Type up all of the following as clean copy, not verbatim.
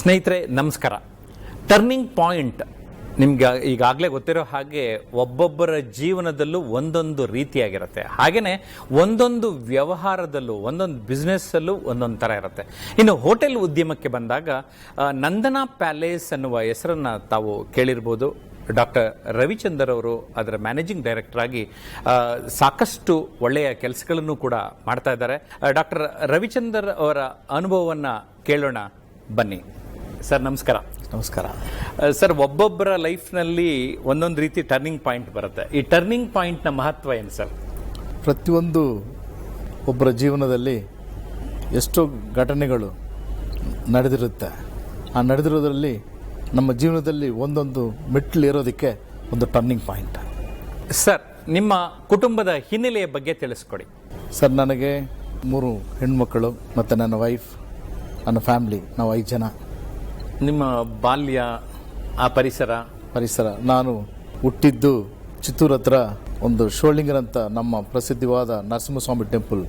ಸ್ನೇಹಿತರೆ ನಮಸ್ಕಾರ. Turning point ನಿಮ್ಗೆ ಈಗಾಗಲೇ ಗೊತ್ತಿರೋ ಹಾಗೆ ಒಬ್ಬೊಬ್ಬರ ಜೀವನದಲ್ಲೂ ಒಂದೊಂದು ರೀತಿಯಾಗಿರುತ್ತೆ. ಹಾಗೆಯೇ ಒಂದೊಂದು ವ್ಯವಹಾರದಲ್ಲೂ ಒಂದೊಂದು ಬಿಸ್ನೆಸ್ಸಲ್ಲೂ ಒಂದೊಂದು ಥರ ಇರುತ್ತೆ. ಇನ್ನು ಹೋಟೆಲ್ ಉದ್ಯಮಕ್ಕೆ ಬಂದಾಗ ನಂದನಾ ಪ್ಯಾಲೇಸ್ ಅನ್ನುವ ಹೆಸರನ್ನು ತಾವು ಕೇಳಿರ್ಬೋದು. ಡಾಕ್ಟರ್ ರವಿಚಂದರ್ ಅವರು ಅದರ ಮ್ಯಾನೇಜಿಂಗ್ ಡೈರೆಕ್ಟರ್ ಆಗಿ ಸಾಕಷ್ಟು ಒಳ್ಳೆಯ ಕೆಲಸಗಳನ್ನು ಕೂಡ ಮಾಡ್ತಾ ಇದ್ದಾರೆ. ಡಾಕ್ಟರ್ ರವಿಚಂದರ್ ಅವರ ಅನುಭವವನ್ನು ಕೇಳೋಣ ಬನ್ನಿ. ಸರ್ ನಮಸ್ಕಾರ. ನಮಸ್ಕಾರ ಸರ್, ಒಬ್ಬೊಬ್ಬರ ಲೈಫ್ನಲ್ಲಿ ಒಂದೊಂದು ರೀತಿ ಟರ್ನಿಂಗ್ ಪಾಯಿಂಟ್ ಬರುತ್ತೆ. ಈ ಟರ್ನಿಂಗ್ ಪಾಯಿಂಟ್ನ ಮಹತ್ವ ಏನು ಸರ್? ಪ್ರತಿಯೊಂದು ಒಬ್ಬರ ಜೀವನದಲ್ಲಿ ಎಷ್ಟೋ ಘಟನೆಗಳು ನಡೆದಿರುತ್ತೆ. ಆ ನಡೆದಿರೋದ್ರಲ್ಲಿ ನಮ್ಮ ಜೀವನದಲ್ಲಿ ಒಂದೊಂದು ಮೆಟ್ಟಿಲೇರೋದಕ್ಕೆ ಒಂದು ಟರ್ನಿಂಗ್ ಪಾಯಿಂಟ್. ಸರ್, ನಿಮ್ಮ ಕುಟುಂಬದ ಹಿನ್ನೆಲೆಯ ಬಗ್ಗೆ ತಿಳಿಸ್ಕೊಡಿ. ಸರ್, ನನಗೆ 3 ಹೆಣ್ಮಕ್ಕಳು ಮತ್ತು ನನ್ನ ವೈಫ್, ನನ್ನ ಫ್ಯಾಮ್ಲಿ, ನಾವು 5 ಜನ. ನಿಮ್ಮ ಬಾಲ್ಯ, ಆ ಪರಿಸರ ನಾನು ಹುಟ್ಟಿದ್ದು ಚಿತ್ತೂರು ಹತ್ರ ಒಂದು ಶೋಳಿಂಗರ್ ಅಂತ ನಮ್ಮ ಪ್ರಸಿದ್ಧವಾದ ನರಸಿಂಹಸ್ವಾಮಿ ಟೆಂಪಲ್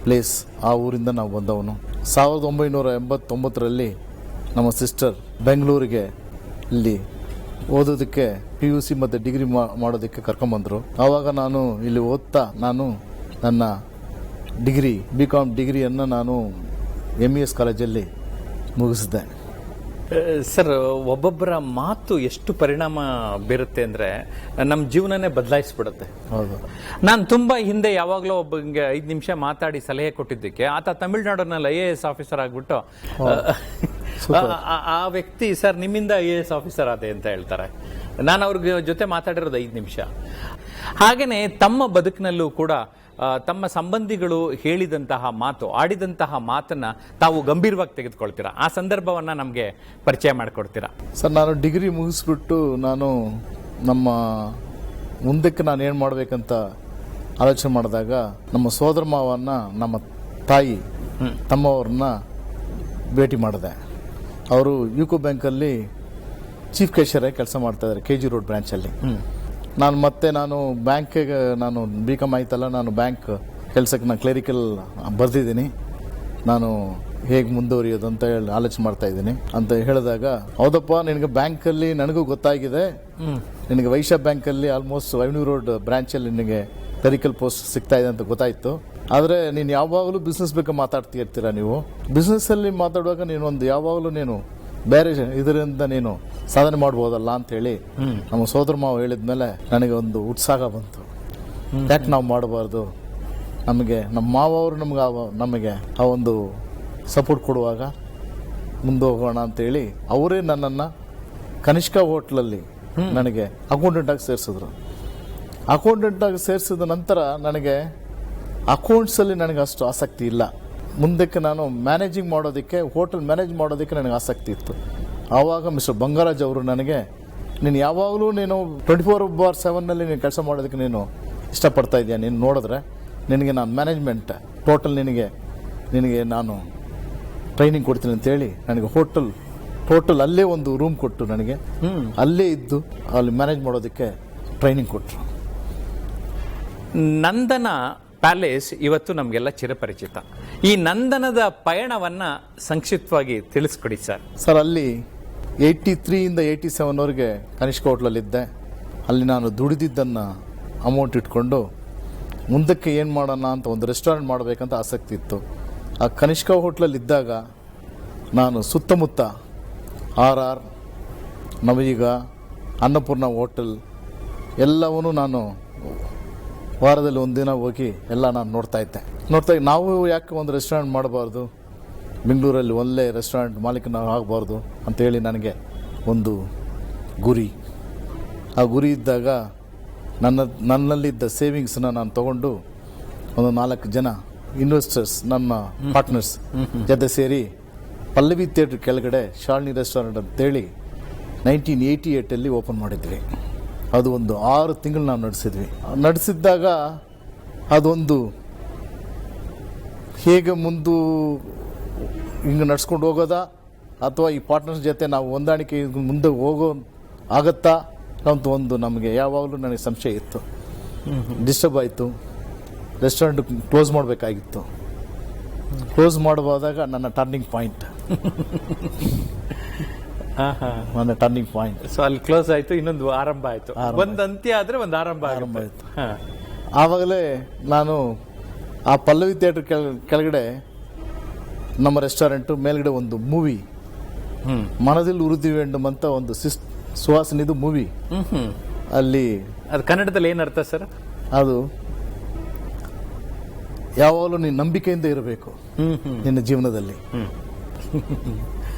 ಪ್ಲೇಸ್. ಆ ಊರಿಂದ ನಾವು ಬಂದವನು. 1989ರಲ್ಲಿ ನಮ್ಮ ಸಿಸ್ಟರ್ ಬೆಂಗಳೂರಿಗೆ ಇಲ್ಲಿ ಓದೋದಕ್ಕೆ PUC ಮತ್ತು ಡಿಗ್ರಿ ಮಾಡೋದಕ್ಕೆ ಕರ್ಕೊಂಬಂದರು. ಆವಾಗ ನಾನು ಇಲ್ಲಿ ಓದ್ತಾ ನಾನು ನನ್ನ ಡಿಗ್ರಿ BCom ಡಿಗ್ರಿಯನ್ನು ನಾನು MES ಕಾಲೇಜಲ್ಲಿ ಮುಗಿಸಿದೆ. ಸರ್, ಒಬ್ಬೊಬ್ಬರ ಮಾತು ಎಷ್ಟು ಪರಿಣಾಮ ಬೀರುತ್ತೆ ಅಂದರೆ ನಮ್ಮ ಜೀವನನೇ ಬದಲಾಯಿಸ್ಬಿಡುತ್ತೆ. ಹೌದು. ನಾನು ತುಂಬ ಹಿಂದೆ ಯಾವಾಗಲೂ ಒಬ್ಬಂಗೆ 5 ನಿಮಿಷ ಮಾತಾಡಿ ಸಲಹೆ ಕೊಟ್ಟಿದ್ದಕ್ಕೆ ಆತ ತಮಿಳುನಾಡಿನಲ್ಲಿ IAS ಆಫೀಸರ್ ಆಗಿಬಿಟ್ಟು ಆ ವ್ಯಕ್ತಿ ಸರ್ ನಿಮ್ಮಿಂದ IAS ಆಫೀಸರ್ ಆದೆ ಅಂತ ಹೇಳ್ತಾರೆ. ನಾನು ಅವ್ರ ಜೊತೆ ಮಾತಾಡಿರೋದು 5 ನಿಮಿಷ. ಹಾಗೆಯೇ ತಮ್ಮ ಬದುಕಿನಲ್ಲೂ ಕೂಡ ತಮ್ಮ ಸಂಬಂಧಿಗಳು ಹೇಳಿದಂತಹ ಮಾತು, ಆಡಿದಂತಹ ಮಾತನ್ನ ತಾವು ಗಂಭೀರವಾಗಿ ತೆಗೆದುಕೊಳ್ತೀರಾ. ಆ ಸಂದರ್ಭವನ್ನ ನಮಗೆ ಪರಿಚಯ ಮಾಡಿಕೊಡ್ತೀರಾ? ಸರ್, ನಾನು ಡಿಗ್ರಿ ಮುಗಿಸ್ಬಿಟ್ಟು ನಾನು ನಮ್ಮ ಮುಂದಕ್ಕೆ ನಾನು ಏನು ಮಾಡಬೇಕಂತ ಆಲೋಚನೆ ಮಾಡಿದಾಗ ನಮ್ಮ ಸೋದರ ಮಾವನ್ನ, ನಮ್ಮ ತಾಯಿ ತಮ್ಮವ್ರನ್ನ ಭೇಟಿ ಮಾಡಿದೆ. ಅವರು ಯುಕೋ ಬ್ಯಾಂಕಲ್ಲಿ ಚೀಫ್ ಕ್ಯಾಶಿಯರ್ ಆಗಿ ಕೆಲಸ ಮಾಡ್ತಾ ಇದ್ದಾರೆ, KG ರೋಡ್ ಬ್ರಾಂಚಲ್ಲಿ. ನಾನು ಬ್ಯಾಂಕಿಗೆ ನಾನು BCom ಆಯ್ತಲ್ಲ, ನಾನು ಬ್ಯಾಂಕ್ ಕೆಲಸಕ್ಕೆ ನಾನು ಕ್ಲರಿಕಲ್ ಬರ್ದಿದ್ದೀನಿ, ನಾನು ಹೇಗೆ ಮುಂದುವರಿಯೋದು ಅಂತ ಹೇಳಿ ಆಲೋಚನೆ ಮಾಡ್ತಾ ಇದ್ದೀನಿ ಅಂತ ಹೇಳಿದಾಗ, ಹೌದಪ್ಪ ನಿನಗೆ ಬ್ಯಾಂಕಲ್ಲಿ ನನಗೂ ಗೊತ್ತಾಗಿದೆ, ನಿನಗೆ ವೈಶ್ಯ ಬ್ಯಾಂಕಲ್ಲಿ ಆಲ್ಮೋಸ್ಟ್ ರೆವೆನ್ಯೂ ರೋಡ್ ಬ್ರಾಂಚಲ್ಲಿ ನಿನಗೆ ಕ್ಲರಿಕಲ್ ಪೋಸ್ಟ್ ಸಿಗ್ತಾ ಇದೆ ಅಂತ ಗೊತ್ತಾಯಿತು. ಆದರೆ ನೀನು ಯಾವಾಗಲೂ ಬಿಸ್ನೆಸ್ ಬಗ್ಗೆ ಮಾತಾಡ್ತಿರ್ತೀರ. ನೀವು ಬಿಸ್ನೆಸ್ಸಲ್ಲಿ ಮಾತಾಡುವಾಗ ನೀನು ಯಾವಾಗಲೂ ನೀನು ಬೇರೆ ಇದರಿಂದ ನೀನು ಸಾಧನೆ ಮಾಡ್ಬೋದಲ್ಲ ಅಂತೇಳಿ ನಮ್ಮ ಸೋದರ ಮಾವ ಹೇಳಿದ್ಮೇಲೆ ನನಗೆ ಒಂದು ಉತ್ಸಾಹ ಬಂತು. ಯಾಕೆ ನಾವು ಮಾಡಬಾರ್ದು? ನಮಗೆ ನಮ್ಮ ಮಾವ ಅವರು ನಮಗೆ ಆ ಒಂದು ಸಪೋರ್ಟ್ ಕೊಡುವಾಗ ಮುಂದೆ ಹೋಗೋಣ ಅಂತೇಳಿ ಅವರೇ ನನ್ನನ್ನು ಕನಿಷ್ಕ ಹೋಟ್ಲಲ್ಲಿ ನನಗೆ ಅಕೌಂಟೆಂಟಾಗಿ ಸೇರಿಸಿದ್ರು. ಅಕೌಂಟೆಂಟಾಗಿ ಸೇರಿಸಿದ ನಂತರ ನನಗೆ ಅಕೌಂಟ್ಸಲ್ಲಿ ನನಗೆ ಅಷ್ಟು ಆಸಕ್ತಿ ಇಲ್ಲ. ಮುಂದಕ್ಕೆ ನಾನು ಮ್ಯಾನೇಜಿಂಗ್ ಮಾಡೋದಕ್ಕೆ, ಹೋಟೆಲ್ ಮ್ಯಾನೇಜ್ ಮಾಡೋದಕ್ಕೆ ನನಗೆ ಆಸಕ್ತಿ ಇತ್ತು. ಆವಾಗ ಮಿಸ್ಟರ್ ಬಂಗಾರಾಜ್ ಅವರು ನನಗೆ, ನೀನು ಯಾವಾಗಲೂ ನೀನು 24/7ನಲ್ಲಿ ನೀನು ಕೆಲಸ ಮಾಡೋದಕ್ಕೆ ನೀನು ಇಷ್ಟಪಡ್ತಾ ಇದೆಯಾ, ನೀನು ನೋಡಿದ್ರೆ ನಿನಗೆ ನಾನು ಮ್ಯಾನೇಜ್ಮೆಂಟ್ ನಿನಗೆ ನಾನು ಟ್ರೈನಿಂಗ್ ಕೊಡ್ತೀನಿ ಅಂತೇಳಿ ನನಗೆ ಟೋಟಲ್ ಅಲ್ಲೇ ಒಂದು ರೂಮ್ ಕೊಟ್ಟು ನನಗೆ ಅಲ್ಲೇ ಇದ್ದು ಅಲ್ಲಿ ಮ್ಯಾನೇಜ್ ಮಾಡೋದಕ್ಕೆ ಟ್ರೈನಿಂಗ್ ಕೊಟ್ಟರು. ನಂದನ ಪ್ಯಾಲೇಸ್ ಇವತ್ತು ನಮಗೆಲ್ಲ ಚಿರಪರಿಚಿತ. ಈ ನಂದನದ ಪಯಣವನ್ನ ಸಂಕ್ಷಿಪ್ತವಾಗಿ ತಿಳಿಸ್ಕೊಡಿ ಸರ್. ಸರ್, ಅಲ್ಲಿ 83ಇಂದ 87ವರೆಗೆ ಕನಿಷ್ಕ ಹೋಟ್ಲಲ್ಲಿದ್ದೆ. ಅಲ್ಲಿ ನಾನು ದುಡಿದಿದ್ದನ್ನು ಅಮೌಂಟ್ ಇಟ್ಕೊಂಡು ಮುಂದಕ್ಕೆ ಏನು ಮಾಡೋಣ ಅಂತ ಒಂದು ರೆಸ್ಟೋರೆಂಟ್ ಮಾಡಬೇಕಂತ ಆಸಕ್ತಿ ಇತ್ತು. ಆ ಕನಿಷ್ಕ ಹೋಟ್ಲಲ್ಲಿದ್ದಾಗ ನಾನು ಸುತ್ತಮುತ್ತ RR, ನವಯುಗ, ಅನ್ನಪೂರ್ಣ ಹೋಟೆಲ್ ಎಲ್ಲವನ್ನೂ ನಾನು ವಾರದಲ್ಲಿ ಒಂದಿನ ಹೋಗಿ ಎಲ್ಲ ನಾನು ನೋಡ್ತಾ ಇದ್ದೆ. ನಾವು ಯಾಕೆ ಒಂದು ರೆಸ್ಟೋರೆಂಟ್ ಮಾಡಬಾರ್ದು, ಬೆಂಗಳೂರಲ್ಲಿ ಒಳ್ಳೆ ರೆಸ್ಟೋರೆಂಟ್ ಮಾಲೀಕನ ಆಗಬಾರ್ದು ಅಂತೇಳಿ ನನಗೆ ಒಂದು ಗುರಿ. ಆ ಗುರಿ ಇದ್ದಾಗ ನನ್ನಲ್ಲಿದ್ದ ಸೇವಿಂಗ್ಸ್ನ ನಾನು ತೊಗೊಂಡು ಒಂದು 4 ಜನ ಇನ್ವೆಸ್ಟರ್ಸ್, ನಮ್ಮ ಪಾರ್ಟ್ನರ್ಸ್ ಜೊತೆ ಸೇರಿ ಪಲ್ಲವಿ ಥಿಯೇಟ್ರ್ ಕೆಳಗಡೆ ಶಾಲಿನಿ ರೆಸ್ಟೋರೆಂಟ್ ಅಂತೇಳಿ 1988ಅಲ್ಲಿ ಓಪನ್ ಮಾಡಿದ್ವಿ. ಅದು ಒಂದು 6 ತಿಂಗಳು ನಾವು ನಡೆಸಿದ್ದಾಗ ಅದೊಂದು ಹೇಗೆ ಹಿಂಗೆ ನಡ್ಸ್ಕೊಂಡು ಹೋಗೋದಾ ಅಥವಾ ಈ ಪಾರ್ಟ್ನರ್ಸ್ ಜೊತೆ ನಾವು ಹೊಂದಾಣಿಕೆ ಮುಂದೆ ಆಗತ್ತಾ ಅಂತ ಒಂದು ನಮಗೆ ಯಾವಾಗಲೂ ನನಗೆ ಸಂಶಯ ಇತ್ತು. ಡಿಸ್ಟರ್ಬ್ ಆಯಿತು. ರೆಸ್ಟೋರೆಂಟ್ ಕ್ಲೋಸ್ ಮಾಡಬೇಕಾಗಿತ್ತು. ಕ್ಲೋಸ್ ಮಾಡಬಹುದಾಗ ನನ್ನ ಟರ್ನಿಂಗ್ ಪಾಯಿಂಟ್ ನನ್ನ ಟರ್ನಿಂಗ್ ಪಾಯಿಂಟ್. ಸೊ ಅಲ್ಲಿ ಕ್ಲೋಸ್ ಆಯ್ತು, ಇನ್ನೊಂದು ಆರಂಭ ಆಯ್ತು. ಒಂದು ಅಂತ್ಯ ಆದ್ರೆ ಒಂದು ಆರಂಭ ಆಯ್ತು. ಆವಾಗಲೇ ನಾನು ಆ ಪಲ್ಲವಿ ಥಿಯೇಟರ್ ಕೆಳಗಡೆ ನಮ್ಮ ರೆಸ್ಟೋರೆಂಟು, ಮೇಲ್ಗಡೆ ಒಂದು ಮೂವಿ ಮನದಲ್ಲಿ ಉರುದಿವೆಂಡಮ್ ಅಂತ ಒಂದು ಸುಹಾಸಿನಿದು ಮೂವಿ. ಅಲ್ಲಿ ಅದು ಕನ್ನಡದಲ್ಲಿ ಏನು ಅರ್ಥ ಸರ್? ಅದು ಯಾವಾಗಲೂ ನೀನು ನಂಬಿಕೆಯಿಂದ ಇರಬೇಕು ನಿನ್ನ ಜೀವನದಲ್ಲಿ.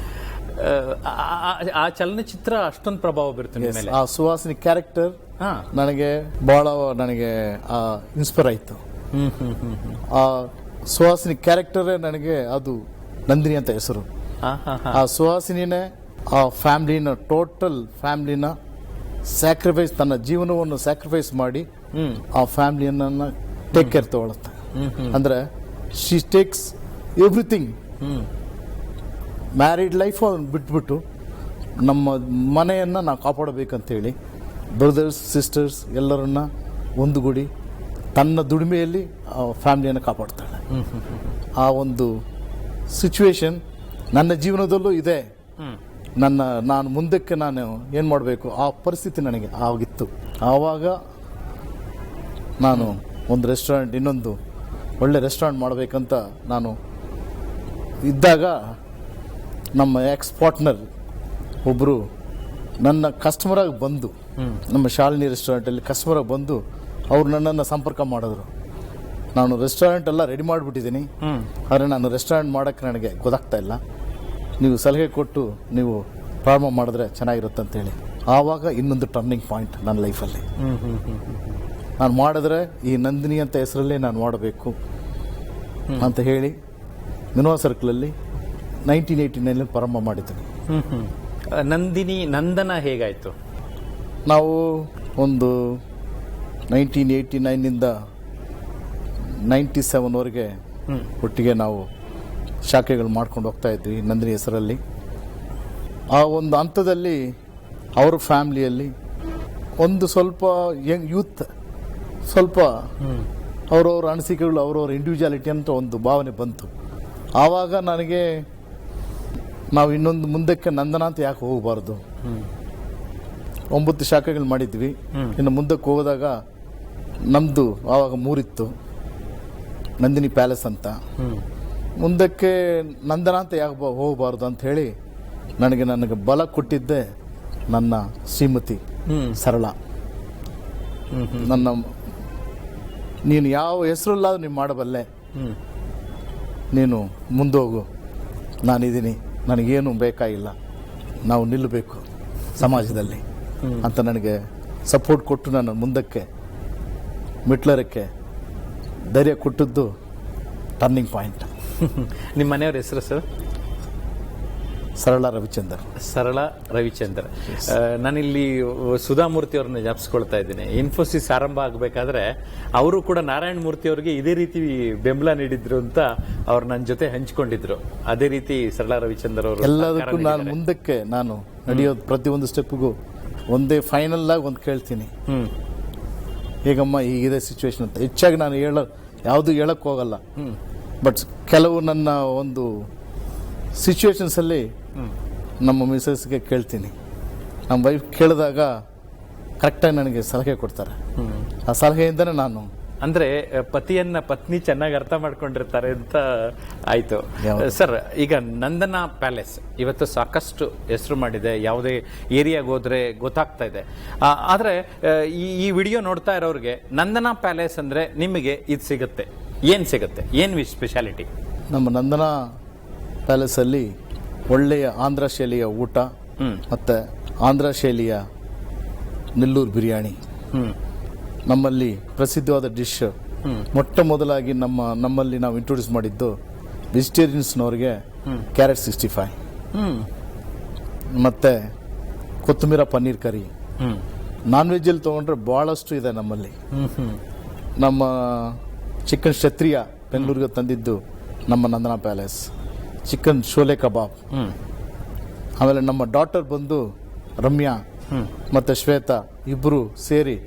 ಆ ಚಲನಚಿತ್ರ ಅಷ್ಟೊಂದು ಪ್ರಭಾವ ಬೀರುತ್ತೆ ಮೇಲೆ. ಆ ಸುಹಾಸಿನಿ ಕ್ಯಾರೆಕ್ಟರ್ ನನಗೆ ಬಹಳ ಇನ್ಸ್ಪೈರ್ ಆಯ್ತು. ಆ ಸುಹಾಸಿನಿ ಕ್ಯಾರೆಕ್ಟರೇ ನನಗೆ ಅದು ನಂದಿನಿ ಅಂತ ಹೆಸರು. ಆ ಸುಹಾಸಿನಿನೇ ಆ ಫ್ಯಾಮಿಲಿನ, ಟೋಟಲ್ ಫ್ಯಾಮಿಲಿನ ಸ್ಯಾಕ್ರಿಫೈಸ್, ತನ್ನ ಜೀವನವನ್ನು ಸ್ಯಾಕ್ರಿಫೈಸ್ ಮಾಡಿ ಆ ಫ್ಯಾಮಿಲಿಯನ್ನ ಟೇಕ್ ಕೇರ್ ತಗೊಳುತ್ತೆ. ಅಂದ್ರೆ she takes everything. Married life ಬಿಟ್ಬಿಟ್ಟು ನಮ್ಮ ಮನೆಯನ್ನು ನಾವು ಕಾಪಾಡಬೇಕಂತೇಳಿ ಬ್ರದರ್ಸ್ ಸಿಸ್ಟರ್ಸ್ ಎಲ್ಲರನ್ನ ಒಂದುಗೂಡಿ ತನ್ನ ದುಡಿಮೆಯಲ್ಲಿ ಆ ಫ್ಯಾಮಿಲಿಯನ್ನು ಕಾಪಾಡ್ತಾಳೆ. ಆ ಒಂದು ಸಿಚುವೇಶನ್ ನನ್ನ ಜೀವನದಲ್ಲೂ ಇದೆ. ನಾನು ಮುಂದಕ್ಕೆ ನಾನು ಏನು ಮಾಡಬೇಕು, ಆ ಪರಿಸ್ಥಿತಿ ನನಗೆ ಆಗಿತ್ತು. ಆವಾಗ ನಾನು ಒಂದು ರೆಸ್ಟೋರೆಂಟ್, ಇನ್ನೊಂದು ಒಳ್ಳೆ ರೆಸ್ಟೋರೆಂಟ್ ಮಾಡಬೇಕಂತ ನಾನು ಇದ್ದಾಗ ನಮ್ಮ ಎಕ್ಸ್ ಪಾರ್ಟ್ನರ್ ಒಬ್ಬರು ನನ್ನ ಕಸ್ಟಮರಾಗಿ ಬಂದು, ನಮ್ಮ ಶಾಲಿನಿ ರೆಸ್ಟೋರೆಂಟಲ್ಲಿ ಕಸ್ಟಮರಾಗಿ ಬಂದು ಅವ್ರು ನನ್ನನ್ನು ಸಂಪರ್ಕ ಮಾಡಿದ್ರು. ನಾನು ರೆಸ್ಟೋರೆಂಟ್ ಎಲ್ಲ ರೆಡಿ ಮಾಡಿಬಿಟ್ಟಿದ್ದೀನಿ, ಆದರೆ ನಾನು ರೆಸ್ಟೋರೆಂಟ್ ಮಾಡೋಕ್ಕೆ ನನಗೆ ಗೊತ್ತಾಗ್ತಾ ಇಲ್ಲ, ನೀವು ಸಲಹೆ ಕೊಟ್ಟು ನೀವು ಪ್ರಾರಂಭ ಮಾಡಿದ್ರೆ ಚೆನ್ನಾಗಿರುತ್ತೆ ಅಂತೇಳಿ. ಆವಾಗ ಇನ್ನೊಂದು ಟರ್ನಿಂಗ್ ಪಾಯಿಂಟ್ ನನ್ನ ಲೈಫಲ್ಲಿ. ನಾನು ಮಾಡಿದ್ರೆ ಈ ನಂದಿನಿ ಅಂತ ಹೆಸರಲ್ಲೇ ನಾನು ಮಾಡಬೇಕು ಅಂತ ಹೇಳಿ ಮಿನೋವಾ ಸರ್ಕಲಲ್ಲಿ 1989 ಪ್ರಾರಂಭ ಮಾಡಿದ್ದೀನಿ. ನಂದಿನಿ ನಂದನ ಹೇಗಾಯಿತು? ನಾವು ಒಂದು 1989 97ವರೆಗೆ ಒಟ್ಟಿಗೆ ನಾವು ಶಾಖೆಗಳು ಮಾಡ್ಕೊಂಡು ಹೋಗ್ತಾ ಇದ್ವಿ ನಂದಿನಿ ಹೆಸರಲ್ಲಿ. ಆ ಒಂದು ಹಂತದಲ್ಲಿ ಅವ್ರ ಫ್ಯಾಮ್ಲಿಯಲ್ಲಿ ಒಂದು ಸ್ವಲ್ಪ ಯಂಗ್ ಯೂತ್, ಸ್ವಲ್ಪ ಅವ್ರವ್ರ ಅನಿಸಿಕೆಗಳು, ಅವ್ರವ್ರ ಇಂಡಿವಿಜುವಾಲಿಟಿ ಅಂತ ಒಂದು ಭಾವನೆ ಬಂತು. ಆವಾಗ ನನಗೆ ನಾವು ಇನ್ನೊಂದು ಮುಂದಕ್ಕೆ ನಂದನ ಅಂತ ಯಾಕೆ ಹೋಗಬಾರ್ದು, 9 ಶಾಖೆಗಳು ಮಾಡಿದ್ವಿ, ಇನ್ನು ಮುಂದಕ್ಕೆ ಹೋದಾಗ ನಮ್ಮದು ಆವಾಗ 3 ಇತ್ತು, ನಂದಿನಿ ಪ್ಯಾಲೇಸ್ ಅಂತ. ಮುಂದಕ್ಕೆ ನಂದನ ಅಂತ ಯಾಕೆ ಹೋಗಬಾರ್ದು ಅಂತ ಹೇಳಿ ನನಗೆ ಬಲ ಕೊಟ್ಟಿದ್ದೆ ನನ್ನ ಶ್ರೀಮತಿ ಸರಳ. ನನ್ನ ನೀನು ಯಾವ ಹೆಸರಲ್ಲಾದ್ರೂ ನೀನು ಮಾಡಬಲ್ಲೆ, ನೀನು ಮುಂದೋಗು, ನಾನಿದ್ದೀನಿ, ನನಗೇನು ಬೇಕಾಗಿಲ್ಲ, ನಾವು ನಿಲ್ಲಬೇಕು ಸಮಾಜದಲ್ಲಿ ಅಂತ ನನಗೆ ಸಪೋರ್ಟ್ ಕೊಟ್ಟು ನನ್ನ ಮುಂದಕ್ಕೆ ಮೆಟ್ಲರಕ್ಕೆ ಧೈರ್ಯ ಕೊಟ್ಟದ್ದು ಟರ್ನಿಂಗ್ ಪಾಯಿಂಟ್. ನಿಮ್ಮ ಮನೆಯವ್ರ ಹೆಸರು ಸರ್? ಸರಳ ರವಿಚಂದ್ರ. ಸರಳ ರವಿಚಂದ್ರ. ನಾನಿಲ್ಲಿ ಸುಧಾಮೂರ್ತಿ ಅವ್ರನ್ನ ಜ್ಞಾಪಿಸ್ಕೊಳ್ತಾ ಇದ್ದೀನಿ. ಇನ್ಫೋಸಿಸ್ ಆರಂಭ ಆಗಬೇಕಾದ್ರೆ ಅವರು ಕೂಡ ನಾರಾಯಣ ಮೂರ್ತಿ ಅವರಿಗೆ ಇದೇ ರೀತಿ ಬೆಂಬಲ ನೀಡಿದ್ರು ಅಂತ ಅವ್ರು ನನ್ನ ಜೊತೆ ಹಂಚಿಕೊಂಡಿದ್ರು. ಅದೇ ರೀತಿ ಸರಳ ರವಿಚಂದ್ರ ಅವರು ಎಲ್ಲದಕ್ಕೂ ನಾನು ಮುಂದಕ್ಕೆ ನಾನು ನಡೆಯೋದು ಪ್ರತಿಯೊಂದು ಸ್ಟೆಪ್ಗೂ ಒಂದೇ ಫೈನಲ್ ಆಗಿ ಒಂದು ಕೇಳ್ತೀನಿ, ಹೇಗಮ್ಮ ಹೀಗಿದೆ ಸಿಚುವೇಶನ್ ಅಂತ. ಹೆಚ್ಚಾಗಿ ನಾನು ಯಾವುದು ಹೇಳಕ್ಕೆ ಹೋಗಲ್ಲ, ಬಟ್ ಕೆಲವು ನನ್ನ ಒಂದು ಸಿಚುವೇಶನ್ಸಲ್ಲಿ ನಮ್ಮ ಮಿಸಸ್ಗೆ ಕೇಳ್ತೀನಿ. ನಮ್ಮ ವೈಫ್ ಕೇಳಿದಾಗ ಕರೆಕ್ಟಾಗಿ ನನಗೆ ಸಲಹೆ ಕೊಡ್ತಾರೆ. ಆ ಸಲಹೆಯಿಂದನೇ ನಾನು ಅಂದ್ರೆ ಪತಿಯನ್ನ ಪತ್ನಿ ಚೆನ್ನಾಗಿ ಅರ್ಥ ಮಾಡ್ಕೊಂಡಿರ್ತಾರೆ ಅಂತ ಆಯ್ತು. ಸರ್, ಈಗ ನಂದನ ಪ್ಯಾಲೇಸ್ ಇವತ್ತು ಸಾಕಷ್ಟು ಹೆಸರು ಮಾಡಿದೆ, ಯಾವುದೇ ಏರಿಯಾಗೆ ಹೋದ್ರೆ ಗೊತ್ತಾಗ್ತಾ ಇದೆ. ಆದ್ರೆ ಈ ವಿಡಿಯೋ ನೋಡ್ತಾ ಇರೋರಿಗೆ ನಂದನ ಪ್ಯಾಲೇಸ್ ಅಂದ್ರೆ ನಿಮಗೆ ಇದು ಸಿಗುತ್ತೆ, ಏನ್ ಸಿಗುತ್ತೆ, ಏನ್ ಸ್ಪೆಷಾಲಿಟಿ? ನಮ್ಮ ನಂದನ ಪ್ಯಾಲೇಸಲ್ಲಿ ಒಳ್ಳೆಯ ಆಂಧ್ರ ಶೈಲಿಯ ಊಟ, ಮತ್ತೆ ಆಂಧ್ರ ಶೈಲಿಯ ನೆಲ್ಲೂರು ಬಿರಿಯಾನಿ, ನಮ್ಮಲ್ಲಿ ಪ್ರಸಿದ್ಧವಾದ ಡಿಶ್. ಮೊಟ್ಟ ಮೊದಲಾಗಿ ನಮ್ಮಲ್ಲಿ ನಾವು ಇಂಟ್ರೊಡ್ಯೂಸ್ ಮಾಡಿದ್ದು ವೆಜಿಟೇರಿಯನ್ಸ್ನವ್ರಿಗೆ ಕ್ಯಾರೆಟ್ 65, ಮತ್ತೆ ಕೊತ್ತಂಬರಿ ಪನ್ನೀರ್ ಕರಿ. ನಾನ್ ವೆಜ್ಜಲ್ಲಿ ತೊಗೊಂಡ್ರೆ ಭಾಳಷ್ಟು ಇದೆ ನಮ್ಮಲ್ಲಿ. ನಮ್ಮ ಚಿಕನ್ ಕ್ಷತ್ರಿಯ ಬೆಂಗಳೂರಿಗೆ ತಂದಿದ್ದು ನಮ್ಮ ನಂದನ ಪ್ಯಾಲೇಸ್, ಚಿಕನ್ ಶೋಲೆ ಕಬಾಬ್. ಆಮೇಲೆ ನಮ್ಮ ಡಾಟರ್ ಬಂದು ರಮ್ಯಾ ಮತ್ತು ಶ್ವೇತಾ ಇಬ್ಬರು ಸೇರಿ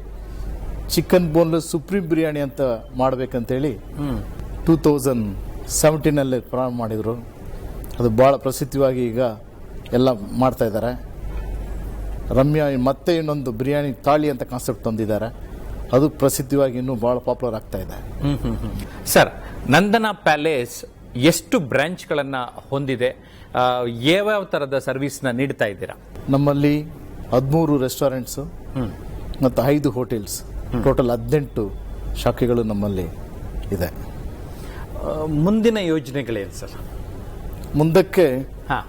ಚಿಕನ್ ಬೋನ್ಲೆಸ್ ಸುಪ್ರೀಂ ಬಿರಿಯಾನಿ ಅಂತ ಮಾಡಬೇಕಂತೇಳಿ 2017 ಪ್ರಾರಂಭ ಮಾಡಿದರು. ಅದು ಭಾಳ ಪ್ರಸಿದ್ಧವಾಗಿ ಈಗ ಎಲ್ಲ ಮಾಡ್ತಾ ಇದ್ದಾರೆ. ರಮ್ಯಾ ಮತ್ತೆ ಇನ್ನೊಂದು ಬಿರಿಯಾನಿ ತಾಳಿ ಅಂತ ಕಾನ್ಸೆಪ್ಟ್ ತಂದಿದ್ದಾರೆ. ಅದು ಪ್ರಸಿದ್ಧವಾಗಿ ಇನ್ನೂ ಭಾಳ ಪಾಪ್ಯುಲರ್ ಆಗ್ತಾ ಇದೆ. ಸರ್, ನಂದನ ಪ್ಯಾಲೇಸ್ ಎಷ್ಟು ಬ್ರಾಂಚ್ಗಳನ್ನು ಹೊಂದಿದೆ? ಯಾವ್ಯಾವ ಥರದ ಸರ್ವಿಸ್ನ ನೀಡ್ತಾ ಇದ್ದೀರಾ? ನಮ್ಮಲ್ಲಿ 13 ರೆಸ್ಟೋರೆಂಟ್ಸು ಮತ್ತು 5 ಹೋಟೆಲ್ಸ್, ಟೋಟಲ್ 18 ಶಾಖೆಗಳು ನಮ್ಮಲ್ಲಿ ಇದೆ. ಮುಂದಿನ ಯೋಜನೆಗಳೇನು ಸರ್? ಮುಂದಕ್ಕೆ ಹಾಂ,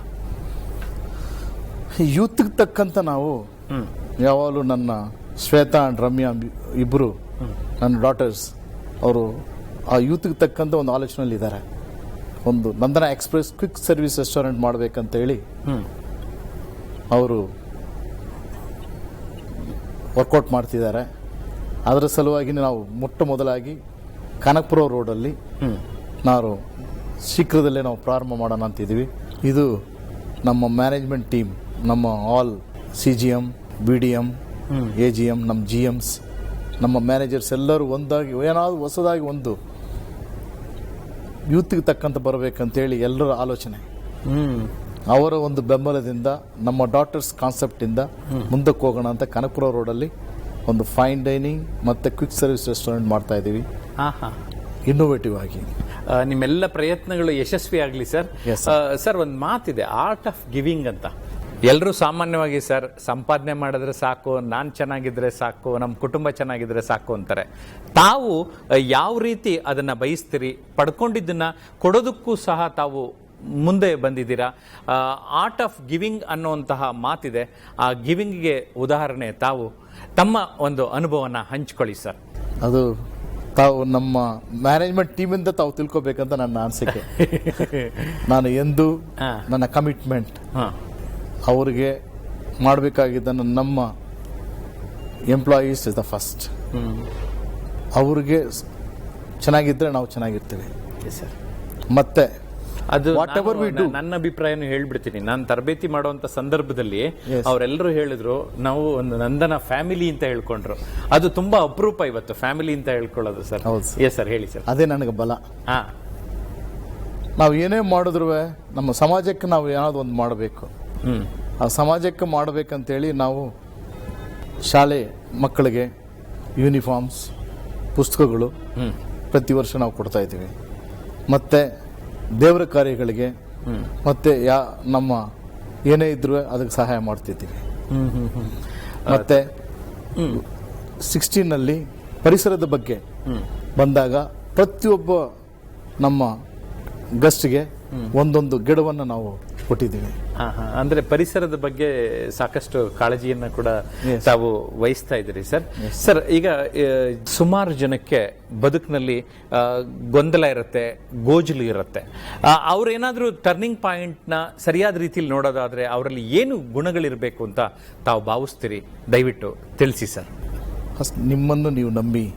ಯೂತ್ಗೆ ತಕ್ಕಂತ ನಾವು ಯಾವಾಗಲೂ ನನ್ನ ಶ್ವೇತಾ ಆ್ಯಂಡ್ ರಮ್ಯಾ ಇಬ್ಬರು ನನ್ನ ಡಾಟರ್ಸ್ ಅವರು ಆ ಯೂತ್ಗೆ ತಕ್ಕಂಥ ಒಂದು ಆಲೋಚನೆಯಲ್ಲಿ ಇದ್ದಾರೆ. ಒಂದು ನಂದನ ಎಕ್ಸ್ಪ್ರೆಸ್ ಕ್ವಿಕ್ ಸರ್ವಿಸ್ ರೆಸ್ಟೋರೆಂಟ್ ಮಾಡಬೇಕಂತೇಳಿ ಅವರು ವರ್ಕೌಟ್ ಮಾಡ್ತಿದ್ದಾರೆ. ಅದರ ಸಲುವಾಗಿ ನಾವು ಮೊಟ್ಟ ಮೊದಲಾಗಿ ಕನಕಪುರ ರೋಡಲ್ಲಿ ನಾವು ಶೀಘ್ರದಲ್ಲೇ ನಾವು ಪ್ರಾರಂಭ ಮಾಡೋಣ ಅಂತಿದ್ದೀವಿ. ಇದು ನಮ್ಮ ಮ್ಯಾನೇಜ್ಮೆಂಟ್ ಟೀಮ್, ನಮ್ಮ ಆಲ್ CGM, BDM, AGM, ನಮ್ಮ GMs, ನಮ್ಮ ಮ್ಯಾನೇಜರ್ಸ್ ಎಲ್ಲರೂ ಒಂದಾಗಿ ಏನಾದರೂ ಹೊಸದಾಗಿ ಒಂದು ಯೂತ್ಗೆ ತಕ್ಕಂತ ಬರಬೇಕಂತೇಳಿ ಎಲ್ಲರ ಆಲೋಚನೆ. ಅವರ ಒಂದು ಬೆಂಬಲದಿಂದ ನಮ್ಮ ಡಾಟರ್ಸ್ ಕಾನ್ಸೆಪ್ಟಿಂದ ಮುಂದಕ್ಕೆ ಹೋಗೋಣ ಅಂತ ಕನಕಪುರ ರೋಡಲ್ಲಿ ಒಂದು ಫೈನ್ ಡೈನಿಂಗ್ ಮತ್ತು ಕ್ವಿಕ್ ಸರ್ವಿಸ್ ರೆಸ್ಟೋರೆಂಟ್ ಮಾಡ್ತಾ ಇದ್ದೀವಿ. ಇನ್ನೋವೇಟಿವ್ ಆಗಿ ನಿಮ್ಮೆಲ್ಲ ಪ್ರಯತ್ನಗಳು ಯಶಸ್ವಿ ಆಗಲಿ ಸರ್. ಸರ್, ಒಂದು ಮಾತಿದೆ, ಆರ್ಟ್ ಆಫ್ ಗಿವಿಂಗ್ ಅಂತ. ಎಲ್ಲರೂ ಸಾಮಾನ್ಯವಾಗಿ ಸರ್ ಸಂಪಾದನೆ ಮಾಡಿದ್ರೆ ಸಾಕು, ನಾನು ಚೆನ್ನಾಗಿದ್ರೆ ಸಾಕು, ನಮ್ಮ ಕುಟುಂಬ ಚೆನ್ನಾಗಿದ್ರೆ ಸಾಕು ಅಂತಾರೆ. ತಾವು ಯಾವ ರೀತಿ ಅದನ್ನು ಬಯಸ್ತೀರಿ, ಪಡ್ಕೊಂಡಿದ್ದನ್ನ ಕೊಡೋದಕ್ಕೂ ಸಹ ತಾವು ಮುಂದೆ ಬಂದಿದ್ದೀರಾ. ಆರ್ಟ್ ಆಫ್ ಗಿವಿಂಗ್ ಅನ್ನುವಂತಹ ಮಾತಿದೆ. ಆ ಗಿವಿಂಗ್ಗೆ ಉದಾಹರಣೆ ತಾವು ತಮ್ಮ ಒಂದು ಅನುಭವನ ಹಂಚ್ಕೊಳ್ಳಿ ಸರ್. ಅದು ತಾವು ನಮ್ಮ ಮ್ಯಾನೇಜ್ಮೆಂಟ್ ಟೀಮಿಂದ ತಾವು ತಿಳ್ಕೊಬೇಕಂತ ನನ್ನ ಅನಿಸಿಕೆ. ನಾನು ಎಂದು ನನ್ನ ಕಮಿಟ್ಮೆಂಟ್ ಅವ್ರಿಗೆ ಮಾಡಬೇಕಾಗಿದ್ದನ್ನು ನಮ್ಮ ಎಂಪ್ಲಾಯೀಸ್ ಇಸ್ ದ ಫಸ್ಟ್. ಅವ್ರಿಗೆ ಚೆನ್ನಾಗಿದ್ದರೆ ನಾವು ಚೆನ್ನಾಗಿರ್ತೀವಿ ಸರ್. ಮತ್ತೆ ಅದು ನನ್ನ ಅಭಿಪ್ರಾಯನೂ ಹೇಳ್ಬಿಡ್ತೀನಿ. ನಾನು ತರಬೇತಿ ಮಾಡುವಂತ ಸಂದರ್ಭದಲ್ಲಿ ಅವರೆಲ್ಲರೂ ಹೇಳಿದ್ರು, ನಾವು ಒಂದು ನಂದನ ಫ್ಯಾಮಿಲಿ ಅಂತ ಹೇಳ್ಕೊಂಡ್ರು. ಅದು ತುಂಬಾ ಅಪರೂಪ ಇವತ್ತು ಫ್ಯಾಮಿಲಿ ಅಂತ ಹೇಳ್ಕೊಳ್ಳೋದು ಸರ್. ಎಸ್ ಸರ್, ಹೇಳಿ ಸರ್. ಅದೇ ನನಗೆ ಬಲ. ನಾವು ಏನೇ ಮಾಡಿದ್ರು ನಮ್ಮ ಸಮಾಜಕ್ಕೆ ನಾವು ಏನಾದ್ರು ಒಂದು ಮಾಡಬೇಕು. ಆ ಸಮಾಜಕ್ಕೆ ಮಾಡಬೇಕಂತೇಳಿ ನಾವು ಶಾಲೆ ಮಕ್ಕಳಿಗೆ ಯೂನಿಫಾರ್ಮ್ಸ್, ಪುಸ್ತಕಗಳು ಪ್ರತಿ ವರ್ಷ ನಾವು ಕೊಡ್ತಾ ಇದ್ದೀವಿ. ಮತ್ತೆ ದೇವರ ಕಾರ್ಯಗಳಿಗೆ ಮತ್ತೆ ನಮ್ಮ ಏನೇ ಇದ್ರೂ ಅದಕ್ಕೆ ಸಹಾಯ ಮಾಡ್ತಿದ್ದೀವಿ. ಮತ್ತೆ 16ನಲ್ಲಿ ಪರಿಸರದ ಬಗ್ಗೆ ಬಂದಾಗ ಪ್ರತಿಯೊಬ್ಬ ನಮ್ಮ ಗೆಸ್ಟ್ಗೆ ಒಂದೊಂದು ಗಿಡವನ್ನು ನಾವು ಕೊಟ್ಟಿದ್ದೀವಿ. ಅಂದ್ರೆ ಪರಿಸರದ ಬಗ್ಗೆ ಸಾಕಷ್ಟು ಕಾಳಜಿಯನ್ನ ಕೂಡ ತಾವು ವಹಿಸ್ತಾ ಇದ್ದೀರಿ ಸರ್. ಸರ್, ಈಗ ಸುಮಾರು ಜನಕ್ಕೆ ಬದುಕಿನಲ್ಲಿ ಗೊಂದಲ ಇರುತ್ತೆ, ಗೋಜಲು ಇರುತ್ತೆ. ಅವ್ರೇನಾದ್ರೂ ಟರ್ನಿಂಗ್ ಪಾಯಿಂಟ್ನ ಸರಿಯಾದ ರೀತಿಯಲ್ಲಿ ನೋಡೋದಾದ್ರೆ ಅವರಲ್ಲಿ ಏನು ಗುಣಗಳಿರಬೇಕು ಅಂತ ತಾವು ಭಾವಿಸ್ತೀರಿ? ದಯವಿಟ್ಟು ತಿಳಿಸಿ ಸರ್. ನಿಮ್ಮನ್ನು ನೀವು ನಂಬಿ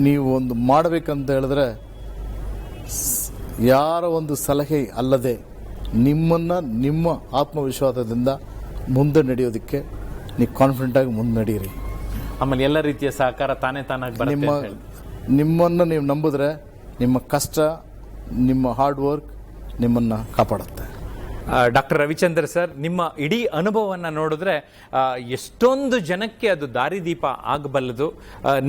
ನೀವು ಒಂದು ಮಾಡಬೇಕಂತ ಹೇಳಿದ್ರೆ ಯಾರ ಒಂದು ಸಲಹೆ ಅಲ್ಲದೆ ನಿಮ್ಮ ಆತ್ಮವಿಶ್ವಾಸದಿಂದ ಮುಂದೆ ನಡೆಯೋದಕ್ಕೆ ನೀವು ಕಾನ್ಫಿಡೆಂಟ್ ಆಗಿ ಮುಂದೆ ನಡೀರಿ. ಆಮೇಲೆ ಎಲ್ಲ ರೀತಿಯ ಸಹಕಾರ ತಾನಾಗಿ ಬರುತ್ತೆ. ನಿಮ್ಮನ್ನು ನೀವು ನಂಬಿದ್ರೆ ನಿಮ್ಮ ಕಷ್ಟ, ನಿಮ್ಮ ಹಾರ್ಡ್ ವರ್ಕ್ ನಿಮ್ಮನ್ನು ಕಾಪಾಡುತ್ತೆ. ಡಾಕ್ಟರ್ ರವಿಚಂದ್ರ ಸರ್, ನಿಮ್ಮ ಇಡೀ ಅನುಭವವನ್ನು ನೋಡಿದ್ರೆ ಎಷ್ಟೊಂದು ಜನಕ್ಕೆ ಅದು ದಾರಿದೀಪ ಆಗಬಲ್ಲದು.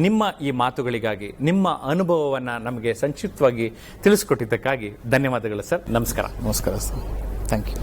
ನಿಮ್ಮ ಈ ಮಾತುಗಳಿಗಾಗಿ, ನಿಮ್ಮ ಅನುಭವವನ್ನು ನಮಗೆ ಸಂಕ್ಷಿಪ್ತವಾಗಿ ತಿಳಿಸ್ಕೊಟ್ಟಿದ್ದಕ್ಕಾಗಿ ಧನ್ಯವಾದಗಳು ಸರ್. ನಮಸ್ಕಾರ. ನಮಸ್ಕಾರ ಸರ್. Thank you.